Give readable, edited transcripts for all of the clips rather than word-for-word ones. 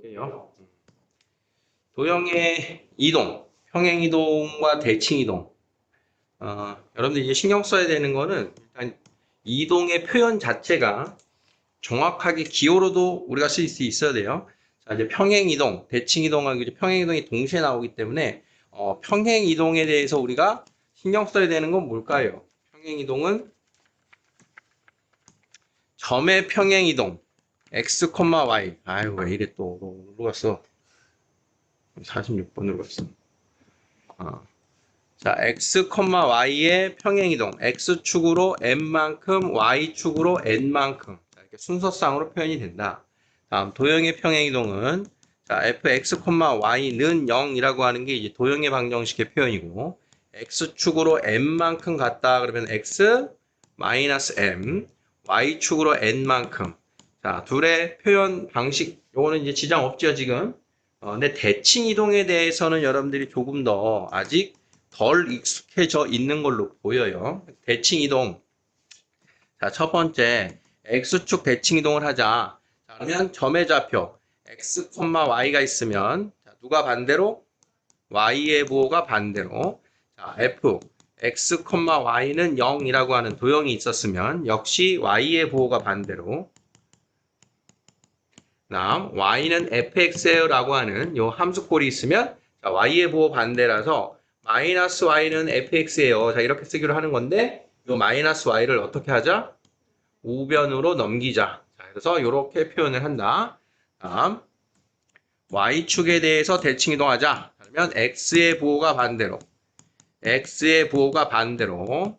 볼게요. 도형의 이동, 평행 이동과 대칭 이동. 여러분들 이제 신경 써야 되는 거는 일단 이동의 표현 자체가 정확하게 기호로도 우리가 쓸 수 있어야 돼요. 자, 이제 평행 이동, 대칭 이동하고 이제 평행 이동이 동시에 나오기 때문에 평행 이동에 대해서 우리가 신경 써야 되는 건 뭘까요? 평행 이동은 점의 평행 이동, x, y. 아유, 왜 이래 또 누르갔어? 46번으로 갔어. 자, x, y의 평행이동. x축으로 n만큼, y축으로 n만큼. 이렇게 순서상으로 표현이 된다. 다음, 도형의 평행이동은 자, fx, y는 0이라고 하는 게 이제 도형의 방정식의 표현이고, x축으로 n만큼 갔다 그러면 x, m, y축으로 n만큼. 자, 둘의 표현 방식, 요거는 이제 지장 없죠, 지금. 근데 대칭 이동에 대해서는 여러분들이 조금 더 아직 덜 익숙해져 있는 걸로 보여요. 대칭 이동. 자, 첫 번째, x축 대칭 이동을 하자. 자, 그러면 점의 좌표, x, y가 있으면, 자, 누가 반대로? y의 부호가 반대로. 자, f, x, y는 0이라고 하는 도형이 있었으면, 역시 y의 부호가 반대로. 다음, y는 fx라고 하는 요 함수꼴이 있으면, 자, y의 부호 반대라서, 마이너스 y는 fx예요. 자, 이렇게 쓰기로 하는 건데, 요 마이너스 y를 어떻게 하자? 우변으로 넘기자. 자, 그래서 이렇게 표현을 한다. 다음, y축에 대해서 대칭 이동하자. 그러면 x의 부호가 반대로. x의 부호가 반대로.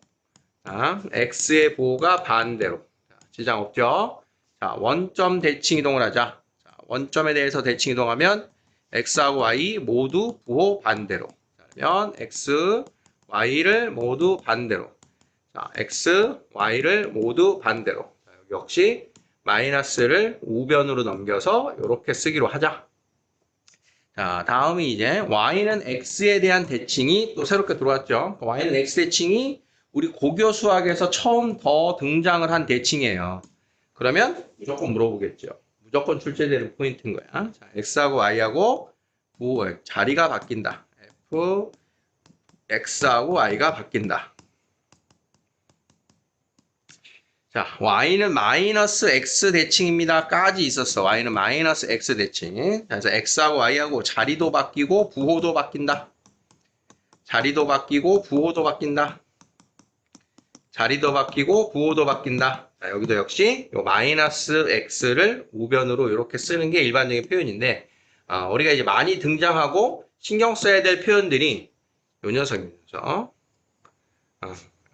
자, x의 부호가 반대로. 자, 지장 없죠? 자, 원점 대칭 이동을 하자. 자, 원점에 대해서 대칭 이동하면 x하고 y 모두 부호 반대로. 그러면 x, y를 모두 반대로. 자, x, y를 모두 반대로. 자, 여기 역시 마이너스를 우변으로 넘겨서 이렇게 쓰기로 하자. 자, 다음이 이제 y는 x에 대한 대칭이 또 새롭게 들어왔죠. y는 x 대칭이 우리 고교 수학에서 처음 더 등장을 한 대칭이에요. 그러면 무조건 물어보겠죠. 무조건 출제되는 포인트인 거야. 자, x하고 y하고 자리가 바뀐다. f, x하고 y가 바뀐다. 자, y는 마이너스 x 대칭입니다. 까지 있었어. y는 마이너스 x 대칭. 그래서 x하고 y하고 자리도 바뀌고 부호도 바뀐다. 자리도 바뀌고 부호도 바뀐다. 자리도 바뀌고 부호도 바뀐다. 자, 여기도 역시 요 마이너스 x를 우변으로 이렇게 쓰는 게 일반적인 표현인데 우리가 이제 많이 등장하고 신경 써야 될 표현들이 요 녀석입니다.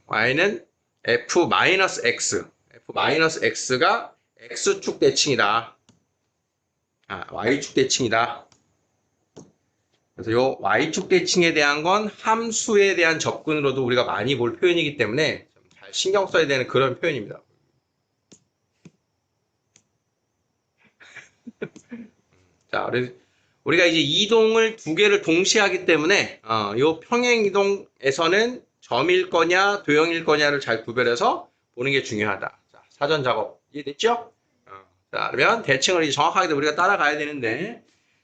y는 f-x, f-x가 x축 대칭이다. y축 대칭이다. 그래서 요 y축 대칭에 대한 건 함수에 대한 접근으로도 우리가 많이 볼 표현이기 때문에 잘 신경 써야 되는 그런 표현입니다. 자, 우리가 이제 이동을 두 개를 동시에 하기 때문에 요 평행 이동에서는 점일 거냐 도형일 거냐를 잘 구별해서 보는 게 중요하다. 자, 사전 작업 이해됐죠? 자, 그러면 대칭을 이제 정확하게 우리가 따라가야 되는데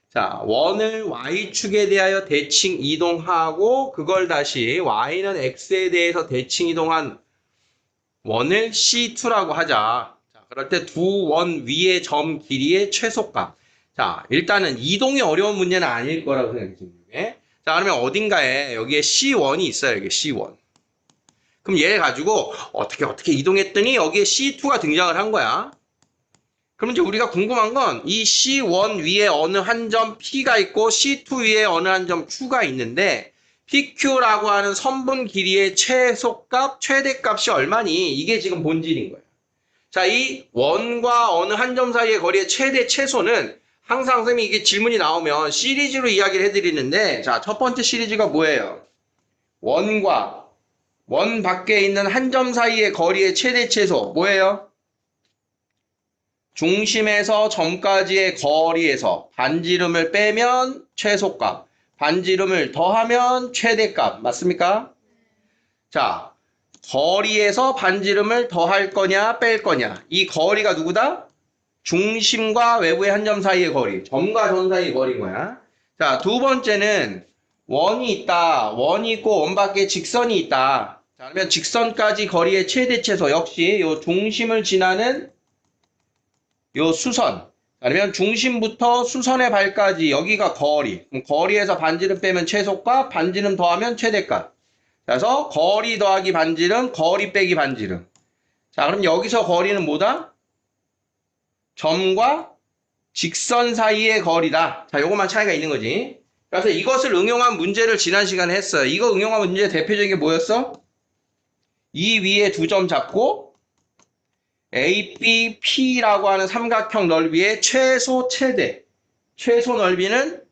자, 원을 y축에 대하여 대칭 이동하고 그걸 다시 y는 x에 대해서 대칭 이동한 원을 C2라고 하자. 자, 그럴 때 두 원 위의 점 길이의 최소값. 자, 일단은 이동이 어려운 문제는 아닐 거라고 생각이 듭니다. 자, 그러면 어딘가에 여기에 C1이 있어요. 여기 C1. 그럼 얘 가지고 어떻게 이동했더니 여기에 C2가 등장을 한 거야. 그럼 이제 우리가 궁금한 건 이 C1 위에 어느 한 점 P가 있고 C2 위에 어느 한 점 Q가 있는데 PQ라고 하는 선분 길이의 최소값, 최대값이 얼마니? 이게 지금 본질인 거예요. 자, 이 원과 어느 한 점 사이의 거리의 최대 최소는 항상 선생님이 이게 질문이 나오면 시리즈로 이야기를 해드리는데 자, 첫 번째 시리즈가 뭐예요? 원과 원 밖에 있는 한 점 사이의 거리의 최대 최소 뭐예요? 중심에서 점까지의 거리에서 반지름을 빼면 최소값, 반지름을 더하면 최대값 맞습니까? 자, 거리에서 반지름을 더할 거냐 뺄 거냐 이 거리가 누구다? 중심과 외부의 한 점 사이의 거리. 점과 점 사이의 거리인 거야. 자, 두 번째는 원이 있다. 원이 있고 원 밖에 직선이 있다. 자, 그러면 직선까지 거리의 최대 최소 역시 요 중심을 지나는 요 수선. 그러면 중심부터 수선의 발까지 여기가 거리. 그럼 거리에서 반지름 빼면 최소값, 반지름 더하면 최대값. 그래서 거리 더하기 반지름, 거리 빼기 반지름. 자, 그럼 여기서 거리는 뭐다? 점과 직선 사이의 거리다. 자, 요것만 차이가 있는 거지. 그래서 이것을 응용한 문제를 지난 시간에 했어요. 이거 응용한 문제 대표적인 게 뭐였어? 이 위에 두 점 잡고 ABP라고 하는 삼각형 넓이의 최소 최대. 최소 넓이는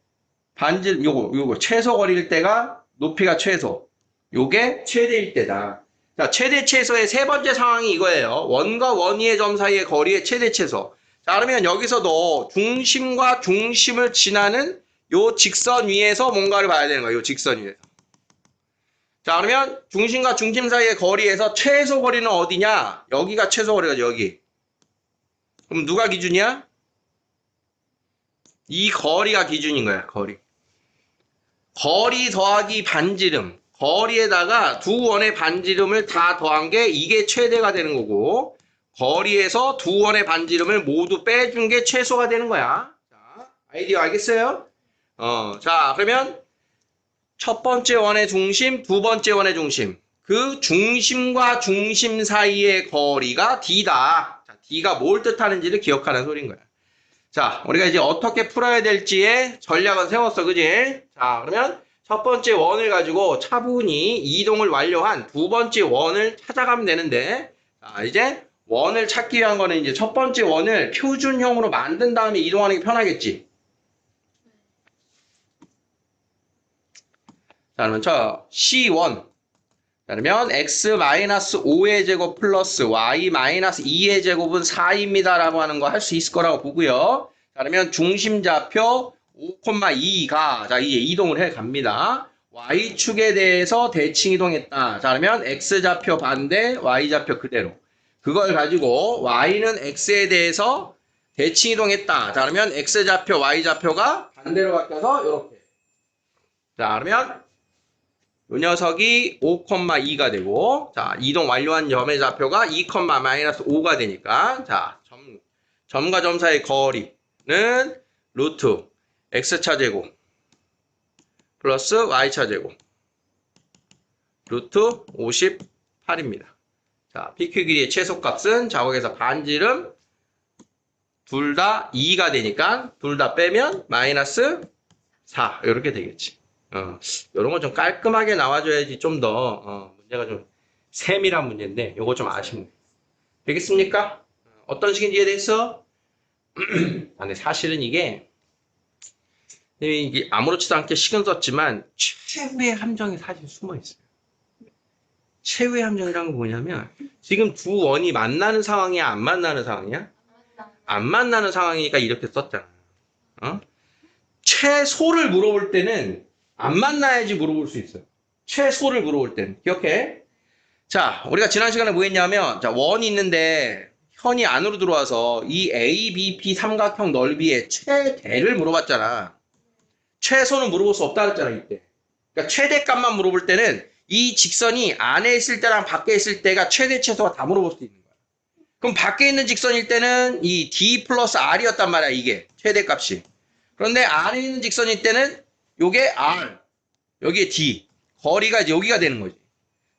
반지름 요거 최소 거리일 때가 높이가 최소. 요게 최대일 때다. 자, 최대 최소의 세 번째 상황이 이거예요. 원과 원위의 점 사이의 거리의 최대 최소. 자, 그러면 여기서도 중심과 중심을 지나는 요 직선 위에서 뭔가를 봐야 되는 거예요. 요 직선 위에서. 자, 그러면 중심과 중심 사이의 거리에서 최소 거리는 어디냐? 여기가 최소 거리가 여기. 그럼 누가 기준이야? 이 거리가 기준인 거야. 거리. 거리 더하기 반지름. 거리에다가 두 원의 반지름을 다 더한 게 이게 최대가 되는 거고, 거리에서 두 원의 반지름을 모두 빼준 게 최소가 되는 거야. 자, 아이디어 알겠어요? 자, 그러면 첫 번째 원의 중심, 두 번째 원의 중심. 그 중심과 중심 사이의 거리가 D다. 자, D가 뭘 뜻하는지를 기억하는 소리인 거야. 자, 우리가 이제 어떻게 풀어야 될지의 전략은 세웠어, 그지? 자, 그러면 첫 번째 원을 가지고 차분히 이동을 완료한 두 번째 원을 찾아가면 되는데, 자, 이제 원을 찾기 위한 거는 이제 첫 번째 원을 표준형으로 만든 다음에 이동하는 게 편하겠지. 자, 그러면 C1. 자, 그러면 x-5의 제곱 플러스 y-2의 제곱은 4입니다. 라고 하는 거 할 수 있을 거라고 보고요. 자, 그러면 중심좌표 5,2가, 자, 이제 이동을 해 갑니다. y축에 대해서 대칭 이동했다. 자, 그러면 x좌표 반대, y좌표 그대로. 그걸 가지고 y는 x에 대해서 대칭 이동했다. 자, 그러면 x좌표, y좌표가 반대로 바뀌어서 이렇게. 자, 그러면 이 녀석이 5,2가 되고, 자, 이동 완료한 점의 좌표가 2,-5가 되니까, 자, 점과 점 사이의 거리는 루트 x차 제곱 플러스 y차 제곱 루트 58입니다. 자, PQ 길이의 최소값은 자국에서 반지름 둘 다 2가 되니까 둘 다 빼면 마이너스 4 이렇게 되겠지. 이런 거 좀 깔끔하게 나와줘야지 좀 더 문제가 좀 세밀한 문제인데 요거 좀 아쉽네. 되겠습니까? 어떤 식인지 이해됐어? 근데 사실은 이게 아무렇지도 않게 식은 썼지만 최후의 함정이 사실 숨어 있어요. 최후의 함정이란 건 뭐냐면 지금 두 원이 만나는 상황이야, 안 만나는 상황이야? 안 만나는 상황이니까 이렇게 썼잖아. 최소를 물어볼 때는 안 만나야지 물어볼 수 있어요. 최소를 물어볼 때는. 기억해? 자, 우리가 지난 시간에 뭐 했냐면, 자, 원이 있는데, 현이 안으로 들어와서 이 ABP 삼각형 넓이의 최대를 물어봤잖아. 최소는 물어볼 수 없다 그랬잖아, 이때. 그러니까 최대값만 물어볼 때는 이 직선이 안에 있을 때랑 밖에 있을 때가 최대 최소가 다 물어볼 수 있는 거야. 그럼 밖에 있는 직선일 때는 이 D 플러스 R이었단 말이야, 이게. 최대값이. 그런데 안에 있는 직선일 때는 요게 R, 여기에 D. 거리가 이제 여기가 되는 거지.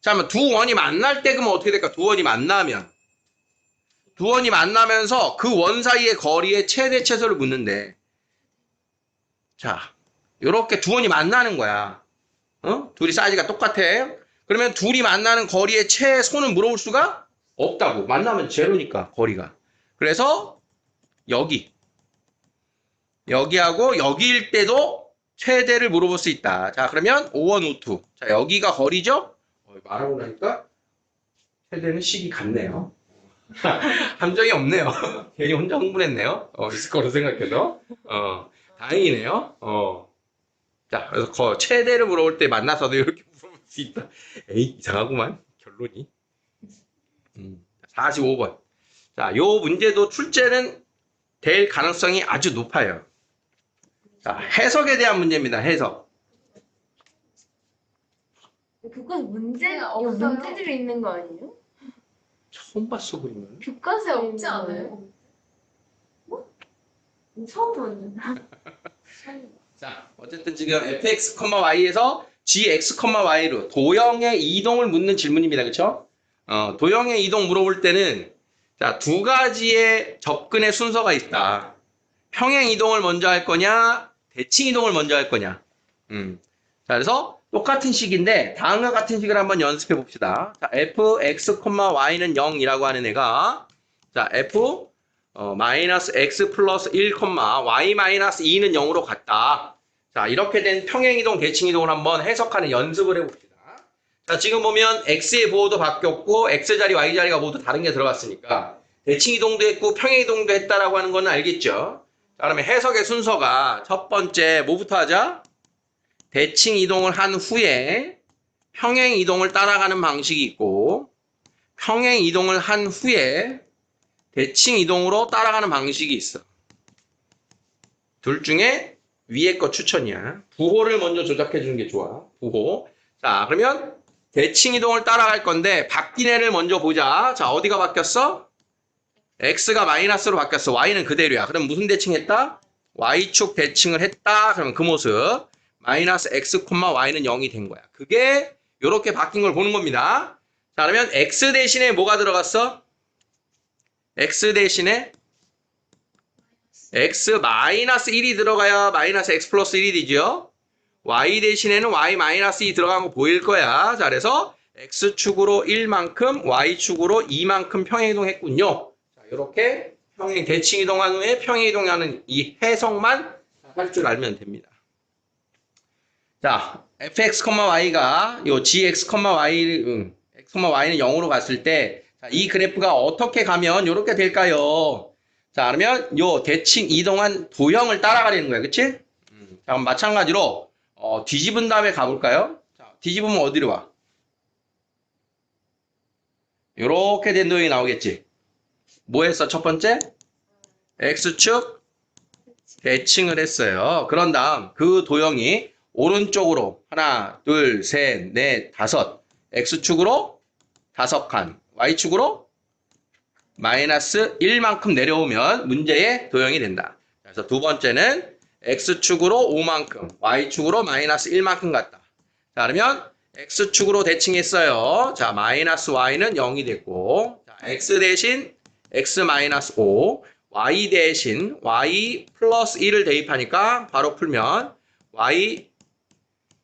자, 그러면 두 원이 만날 때 그러면 어떻게 될까? 두 원이 만나면서 그 원 사이의 거리의 최대 최소를 묻는데. 자, 요렇게 두 원이 만나는 거야. 둘이 사이즈가 똑같아. 그러면 둘이 만나는 거리의 최소는 물어볼 수가 없다고. 만나면 제로니까, 거리가. 그래서 여기하고 여기일 때도 최대를 물어볼 수 있다. 자, 그러면 5원, 5투. 자, 여기가 거리죠? 말하고 나니까 최대는 식이 같네요. 함정이 없네요. 괜히 혼자 흥분했네요. 있을 거로 생각해서. 다행이네요. 자, 그래서 최대를 물어볼 때 만나서도 이렇게 물어볼 수 있다. 에이, 이상하구만. 결론이. 45번. 자, 요 문제도 출제는 될 가능성이 아주 높아요. 자, 해석에 대한 문제입니다. 해석. 교과서 문제 네, 이거 없어요. 문제집에 있는 거 아니에요? 처음 봤어, 그러면. 교과서에 없지 없지 않아요? 않아요? 처음 보는. 자, 어쨌든 지금 fx, y에서 gx, y로 도형의 이동을 묻는 질문입니다. 그쵸? 도형의 이동 물어볼 때는 자, 두 가지의 접근의 순서가 있다. 평행 이동을 먼저 할 거냐, 대칭 이동을 먼저 할 거냐. 자, 그래서 똑같은 식인데 다음과 같은 식을 한번 연습해 봅시다. 자, fx, y는 0이라고 하는 애가 자, f 마이너스 x 플러스 1, y 마이너스 2는 0으로 같다. 자, 이렇게 된 평행이동, 대칭이동을 한번 해석하는 연습을 해봅시다. 자, 지금 보면 x의 보호도 바뀌었고 x자리, y자리가 모두 다른 게 들어갔으니까 대칭이동도 했고 평행이동도 했다라고 하는 건 알겠죠? 자, 그러면 해석의 순서가 첫 번째 뭐부터 하자? 대칭이동을 한 후에 평행이동을 따라가는 방식이 있고 평행이동을 한 후에 대칭 이동으로 따라가는 방식이 있어. 둘 중에 위에 거 추천이야. 부호를 먼저 조작해 주는 게 좋아. 부호. 자, 그러면 대칭 이동을 따라갈 건데 바뀐 애를 먼저 보자. 자, 어디가 바뀌었어? x가 마이너스로 바뀌었어. y는 그대로야. 그럼 무슨 대칭했다? y축 대칭을 했다. 그러면 그 모습. 마이너스 x, y는 0이 된 거야. 그게 이렇게 바뀐 걸 보는 겁니다. 자, 그러면 x 대신에 뭐가 들어갔어? x 대신에 x 마이너스 1이 들어가야 마이너스 x 플러스 1이 되죠. y 대신에는 y 마이너스 2 들어간 거 보일 거야. 자, 그래서 x축으로 1만큼 y축으로 2만큼 평행이동 했군요. 자, 이렇게 평행 대칭 이동한 후에 평행 이동하는 이 해석만 할 줄 알면 됩니다. 자, fx, y가 요 gx, y, x, y는 0으로 갔을 때 자, 이 그래프가 어떻게 가면 이렇게 될까요? 자, 그러면 요 대칭 이동한 도형을 따라가려는 거야. 그치? 자, 그럼 마찬가지로 뒤집은 다음에 가볼까요? 자, 뒤집으면 어디로 와? 요렇게 된 도형이 나오겠지? 뭐 했어? 첫 번째? x축 대칭을 했어요. 그런 다음 그 도형이 오른쪽으로 하나, 둘, 셋, 넷, 다섯 x축으로 5칸 y축으로 마이너스 1만큼 내려오면 문제의 도형이 된다. 그래서 두 번째는 x축으로 5만큼 y축으로 마이너스 1만큼 갔다. 자, 그러면 x축으로 대칭했어요. 자, 마이너스 y는 0이 됐고 자, x 대신 x 마이너스 5 y 대신 y 플러스 1을 대입하니까 바로 풀면 y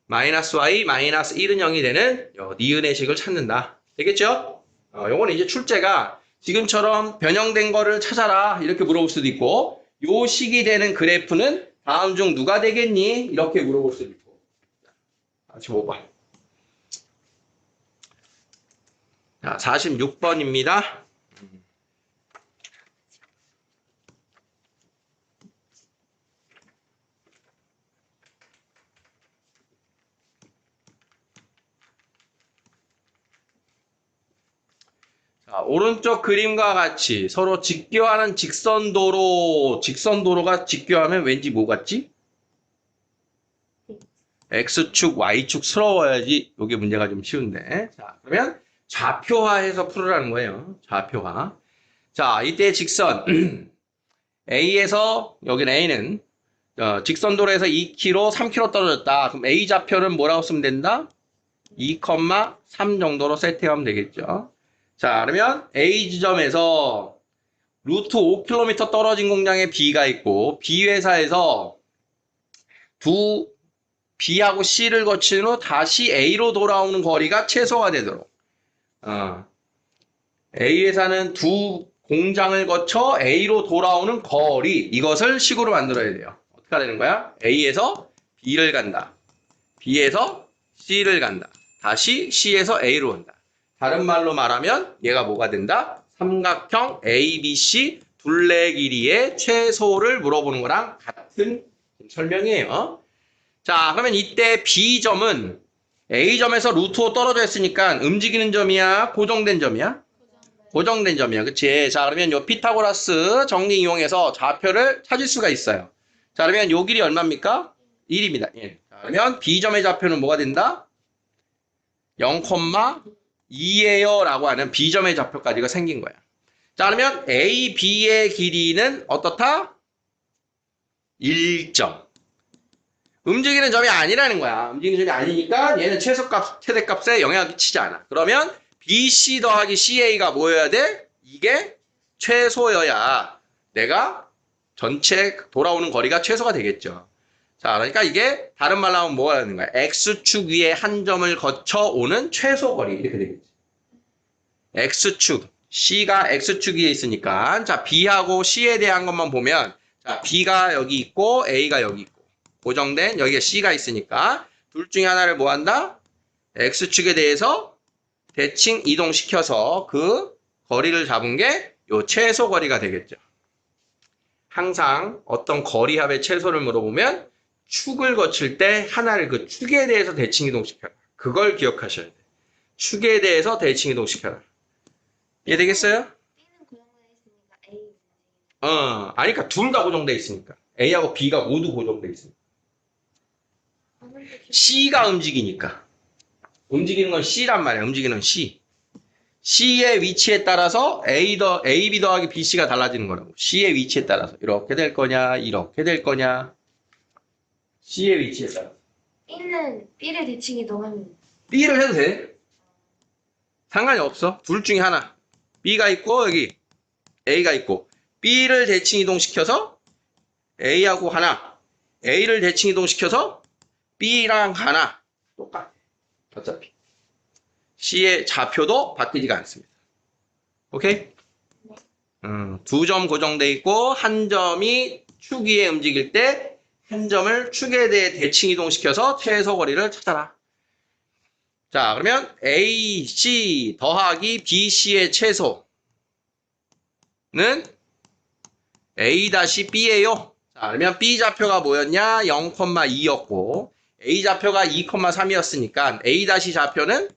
마이너스 y 마이너스 1은 0이 되는 니은의 식을 찾는다. 되겠죠? 요거는 이제 출제가 지금처럼 변형된 거를 찾아라 이렇게 물어볼 수도 있고 요 식이 되는 그래프는 다음 중 누가 되겠니? 이렇게 물어볼 수도 있고. 자, 45번. 자, 46번입니다. 자, 오른쪽 그림과 같이 서로 직교하는 직선도로가 직교하면 왠지 뭐 같지? X축, Y축 스러워야지 이게 문제가 좀 쉬운데. 자, 그러면 좌표화해서 풀으라는 거예요. 좌표화. 자, 이때 직선 A에서 여기는 A는 직선도로에서 2km, 3km 떨어졌다. 그럼 A 좌표는 뭐라고 쓰면 된다? 2,3 정도로 세팅하면 되겠죠. 자, 그러면 A 지점에서 루트 5km 떨어진 공장에 B가 있고 B 회사에서 B하고 C를 거친 후 다시 A로 돌아오는 거리가 최소화 되도록 A 회사는 두 공장을 거쳐 A로 돌아오는 거리 이것을 식으로 만들어야 돼요. 어떻게 되는 거야? A에서 B를 간다. B에서 C를 간다. 다시 C에서 A로 온다. 다른 말로 말하면 얘가 뭐가 된다? 삼각형 ABC 둘레 길이의 최소를 물어보는 거랑 같은 설명이에요. 자, 그러면 이때 B점은 A점에서 루트 5 떨어져 있으니까 움직이는 점이야? 고정된 점이야? 고정된 점이야. 그치? 자, 그러면 요 피타고라스 정리 이용해서 좌표를 찾을 수가 있어요. 자, 그러면 요 길이 얼마입니까? 1입니다. 1. 자, 그러면 B점의 좌표는 뭐가 된다? 0,2예요 라고 하는 B점의 좌표까지가 생긴 거야. 자, 그러면 A, B의 길이는 어떻다? 1점. 움직이는 점이 아니라는 거야. 움직이는 점이 아니니까 얘는 최대값에 영향을 끼치지 않아. 그러면 BC 더하기 CA가 뭐여야 돼? 이게 최소여야 내가 전체 돌아오는 거리가 최소가 되겠죠. 자, 그러니까 이게 다른 말로 하면 뭐가 되는 거야? X축 위에 한 점을 거쳐 오는 최소 거리 이렇게 되겠지. X축, C가 X축 위에 있으니까 자, B하고 C에 대한 것만 보면 자, B가 여기 있고 A가 여기 있고 고정된 여기가 C가 있으니까 둘 중에 하나를 뭐 한다? X축에 대해서 대칭 이동시켜서 그 거리를 잡은 게 요 최소 거리가 되겠죠. 항상 어떤 거리합의 최소를 물어보면 축을 거칠 때 하나를 그 축에 대해서 대칭 이동시켜라. 그걸 기억하셔야 돼. 축에 대해서 대칭 이동시켜라. 이해되겠어요? B는 고정돼 있으니까 A. 아니, 그러니까 둘 다 고정돼 있으니까. A하고 B가 모두 고정돼 있으니까. C가 움직이니까. 움직이는 건 C란 말이야. 움직이는 건 C. C의 위치에 따라서 AB 더하기 BC가 달라지는 거라고. C의 위치에 따라서. 이렇게 될 거냐, 이렇게 될 거냐. C의 위치에 따라서. B는 B를 대칭 이동하면 B를 해도 돼. 상관이 없어. 둘 중에 하나. B가 있고, 여기 A가 있고. B를 대칭 이동시켜서 A하고 하나. A를 대칭 이동시켜서 B랑 하나. 똑같아. 어차피. C의 좌표도 바뀌지가 않습니다. 오케이? 두 점 고정돼 있고 한 점이 축 위에 움직일 때 한 점을 축에 대해 대칭 이동시켜서 최소 거리를 찾아라. 자, 그러면 AC 더하기 BC의 최소는 A-B예요. 자, 그러면 B 좌표가 뭐였냐? 0,2였고 A 좌표가 2,3이었으니까 A- 좌표는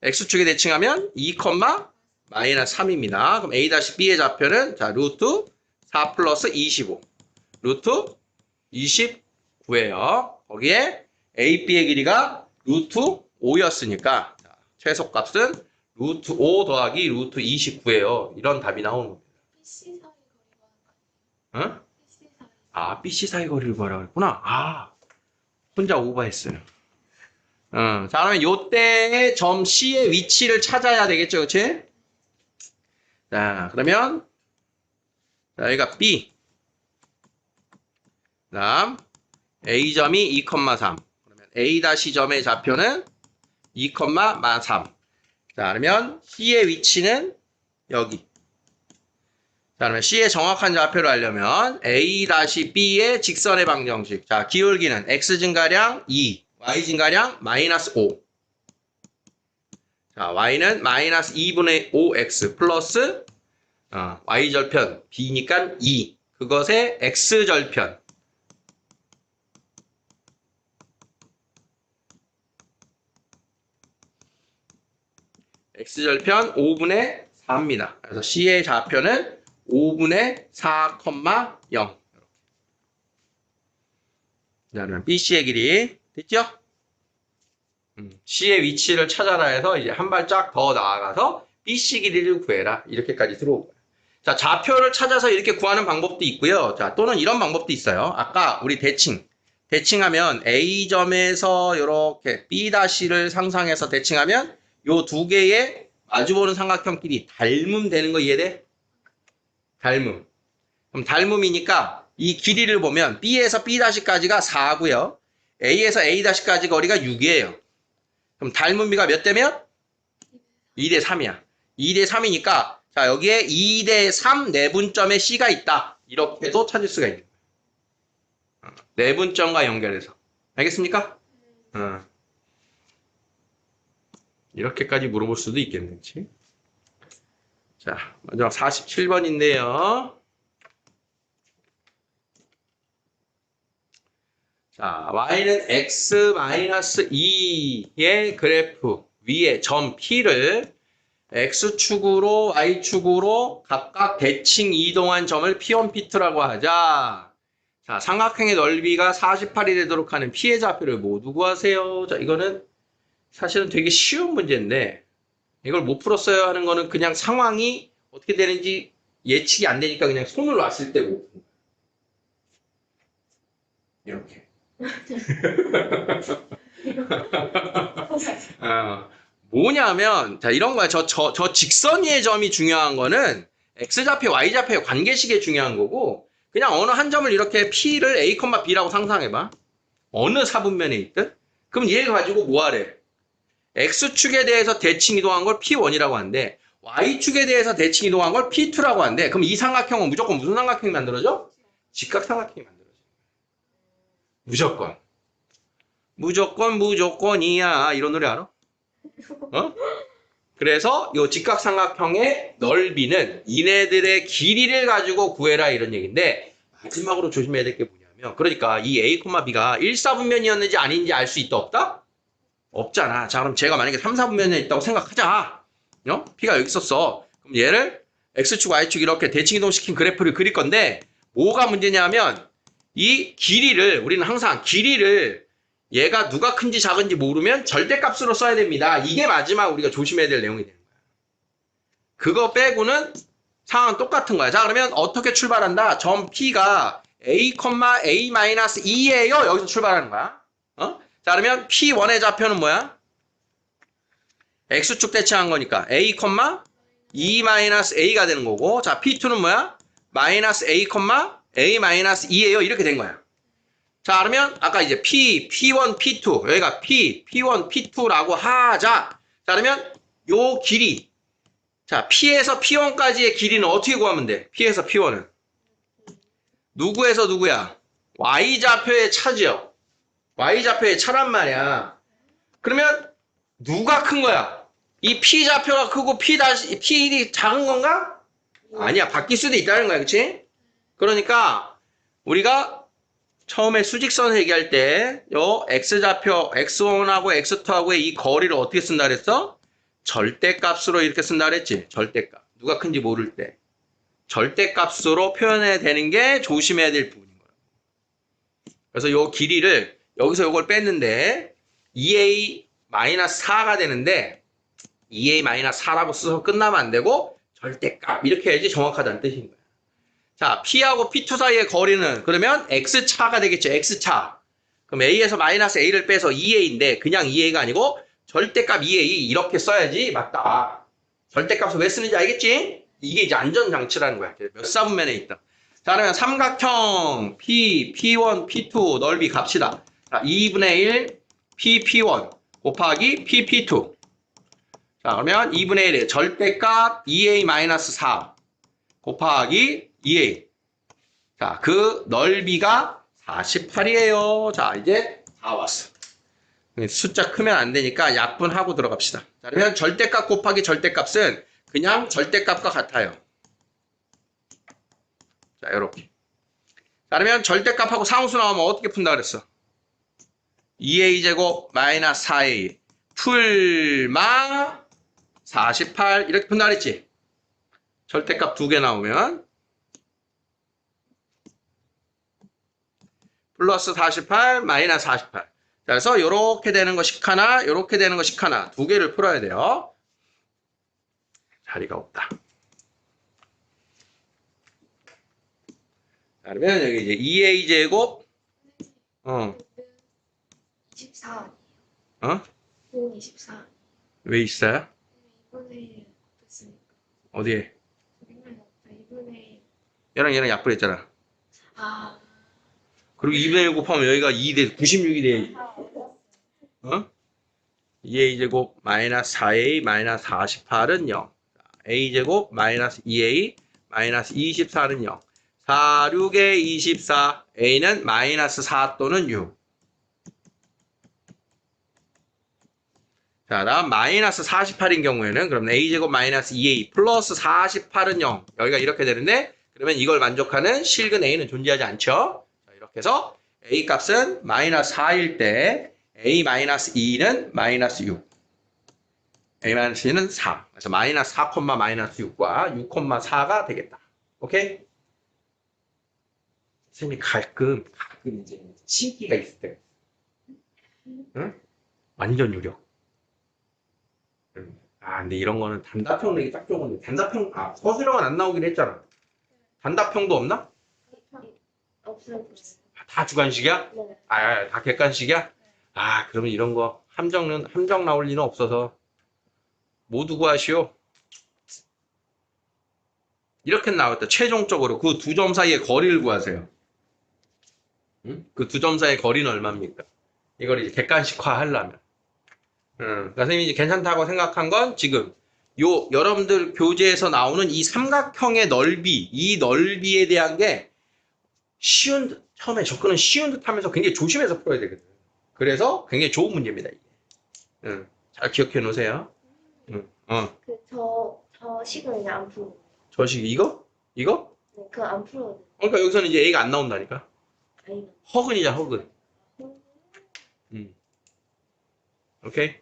X축에 대칭하면 2,-3입니다. 그럼 A-B의 좌표는 자, 루트 4 플러스 25. 루트 29예요. 거기에 A, B의 길이가 루트 5였으니까 최소값은 루트 5 더하기 루트 29예요. 이런 답이 나오는 겁니다. BC 사이 거리 응? BC 사이. 아, BC 사이 거리를 뭐라고 했구나. 아, 혼자 오버했어요. 자, 그러면 요때의 점 C의 위치를 찾아야 되겠죠, 그치? 자, 그러면 자, 여기가 B. 다음 A점이 2,3. 그러면 A-점의 좌표는 2,3. 자, 그러면 C의 위치는 여기. 자, 그러면 C의 정확한 좌표를 알려면 A-B의 직선의 방정식. 자, 기울기는 X 증가량 2, Y 증가량 마이너스 5. 자, Y는 마이너스 2분의 5X 플러스 Y절편 B니까 2. 그것의 X절편. X절편 5분의 4입니다. 그래서 C의 좌표는 5분의 4,0. 자, 그러면 BC의 길이 됐죠? C의 위치를 찾아라 해서 이제 한 발짝 더 나아가서 BC 길이를 구해라. 이렇게까지 들어온 거예요. 자, 좌표를 찾아서 이렇게 구하는 방법도 있고요. 자, 또는 이런 방법도 있어요. 아까 우리 대칭하면 A점에서 이렇게 B-를 상상해서 대칭하면 요 두 개의 마주보는 삼각형끼리 닮음 되는 거 이해돼? 닮음. 그럼 닮음이니까 이 길이를 보면 B에서 B-까지가 4고요. A에서 A-까지 거리가 6이에요. 그럼 닮음비가 몇 대면? 2대 3이야. 2대 3이니까 자, 여기에 2대 3 내분점에 C가 있다. 이렇게도 찾을 수가 있는 거예요. 내분점과 연결해서. 알겠습니까? 이렇게까지 물어볼 수도 있겠네. 그치? 자, 마지막 47번인데요. 자, y는 x-2의 그래프 위에 점 P를 X축으로 Y축으로 각각 대칭 이동한 점을 P1, P2라고 하자. 자, 삼각형의 넓이가 48이 되도록 하는 P의 좌표를 모두 구하세요. 자, 이거는 사실은 되게 쉬운 문제인데 이걸 못 풀었어요 하는 거는 그냥 상황이 어떻게 되는지 예측이 안 되니까 그냥 손을 놨을 때 못 푼 거야. 이렇게. 뭐냐면, 자, 이런 거야. 저 직선 위의 점이 중요한 거는 X좌표, Y좌표의 관계식이 중요한 거고, 그냥 어느 한 점을 이렇게 P를 A, B라고 상상해봐. 어느 사분면에 있든. 그럼 얘 가지고 뭐 하래? X축에 대해서 대칭 이동한 걸 P1이라고 하는데, Y축에 대해서 대칭 이동한 걸 P2라고 하는데, 그럼 이 삼각형은 무조건 무슨 삼각형이 만들어져? 직각삼각형이 만들어져. 무조건. 무조건이야. 이런 노래 알아? 어? 그래서 이 직각삼각형의 넓이는 이네들의 길이를 가지고 구해라 이런 얘기인데 마지막으로 조심해야 될 게 뭐냐면 그러니까 이 A, B가 1, 4분면이었는지 아닌지 알 수 있다 없다? 없잖아. 자 그럼 제가 만약에 3, 4분면에 있다고 생각하자. P가 여기 있었어. 그럼 얘를 X축, Y축 이렇게 대칭이동시킨 그래프를 그릴 건데 뭐가 문제냐면 이 길이를 우리는 항상 길이를 얘가 누가 큰지 작은지 모르면 절대값으로 써야 됩니다. 이게 마지막 우리가 조심해야 될 내용이 되는 거야. 그거 빼고는 상황은 똑같은 거야. 자 그러면 어떻게 출발한다? 점 P가 A, A-2예요. 여기서 출발하는 거야. 자 그러면 P1의 좌표는 뭐야? X축 대칭한 거니까 A, E-A가 되는 거고 자 P2는 뭐야? A, A-2예요. 이렇게 된 거야. 자, 그러면 아까 이제 P1, P2 여기가 P1, P2라고 하자. 자, 그러면 요 길이 자, P에서 P1까지의 길이는 어떻게 구하면 돼? P에서 P1은 누구에서 누구야? Y좌표의 차지요. Y좌표의 차란 말이야. 그러면 누가 큰 거야? 이 P좌표가 크고 P 작은 건가? 아니야. 바뀔 수도 있다는 거야. 그치? 그러니까 우리가 처음에 수직선 얘기할 때, 요 X좌표, X1하고 X2하고의 이 거리를 어떻게 쓴다 그랬어? 절대값으로 이렇게 쓴다 그랬지? 절대값. 누가 큰지 모를 때. 절대값으로 표현해야 되는 게 조심해야 될 부분인 거야. 그래서 요 길이를, 여기서 요걸 뺐는데, 2A-4가 되는데, 2A-4라고 써서 끝나면 안 되고, 절대값. 이렇게 해야지 정확하다는 뜻인 거야. 자, P하고 P2 사이의 거리는 그러면 X차가 되겠죠. X차. 그럼 A에서 마이너스 A를 빼서 2A인데 그냥 2A가 아니고 절대값 2A 이렇게 써야지 맞다. 절대값을 왜 쓰는지 알겠지? 이게 이제 안전장치라는 거야. 몇 사분면에 있다. 자, 그러면 삼각형 P1, P2 넓이 값이다. 자, 2분의 1 P1 곱하기 P2. 자, 그러면 2분의 1의 절대값 2A-4 곱하기 2A. 자, 그 넓이가 48이에요. 자, 이제 다 왔어. 숫자 크면 안 되니까 약분하고 들어갑시다. 자, 그러면 절대값 곱하기 절대값은 그냥 절대값과 같아요. 자, 이렇게. 자, 그러면 절대값하고 상수 나오면 어떻게 푼다 그랬어? 2a제곱 마이너스 4a 풀마 48 이렇게 푼다 그랬지? 절대값 2개 나오면 플러스 48 마이너스 48. 자, 그래서 이렇게 되는 거씩 하나, 이렇게 되는 거씩 하나 두 개를 풀어야 돼요. 자리가 없다. 자, 그러면 여기 이제 2a 제곱 24. 어? 24. 왜 있어요? 2분의 1 됐으니까. 어디에? 2분의 1. 얘랑 약분했잖아. 아. 그리고 2분의 1 곱하면 여기가 2대 96이 돼. 어? 2a 제곱 마이너스 4a 마이너스 48은 0. a 제곱 마이너스 2a 마이너스 24는 0. 4, 6에 24. a는 마이너스 4 또는 6. 자, 다음 마이너스 48인 경우에는 그럼 a 제곱 마이너스 2a 플러스 48은 0. 여기가 이렇게 되는데 그러면 이걸 만족하는 실근 a는 존재하지 않죠. 자, 이렇게 해서 a 값은 마이너스 4일 때 a 마이너스 2는 마이너스 6. A-C는 4. 그래서 마이너스 4, 마이너스 6과 6, 4가 되겠다. 오케이? 선생님이 가끔 이제 신기가 있을 때, 응? 완전 유력. 근데 이런 거는 단답형 내기 딱 좋은 건데, 서술형은 안 나오긴 했잖아. 단답형도 없나? 없어요. 다 주관식이야? 네. 다 객관식이야? 그러면 이런 거 함정 나올 리는 없어서 모두 구하시오. 이렇게 나왔다. 최종적으로 그 두 점 사이의 거리를 구하세요. 응? 그 두 점 사이의 거리는 얼마입니까? 이걸 이제 객관식화 하려면. 그러니까 선생님이 이제 괜찮다고 생각한 건 지금 여러분들 교재에서 나오는 이 삼각형의 넓이, 이 넓이에 대한 게 처음에 접근은 쉬운 듯 하면서 굉장히 조심해서 풀어야 되거든. 그래서 굉장히 좋은 문제입니다, 이게. 잘 기억해 놓으세요. 저 식은 그냥 안 풀어요. 저식, 이거? 이거? 네, 그거 안 풀어요. 그러니까 여기서는 이제 A가 안 나온다니까. 아니면. 허근이자 허근. 오케이?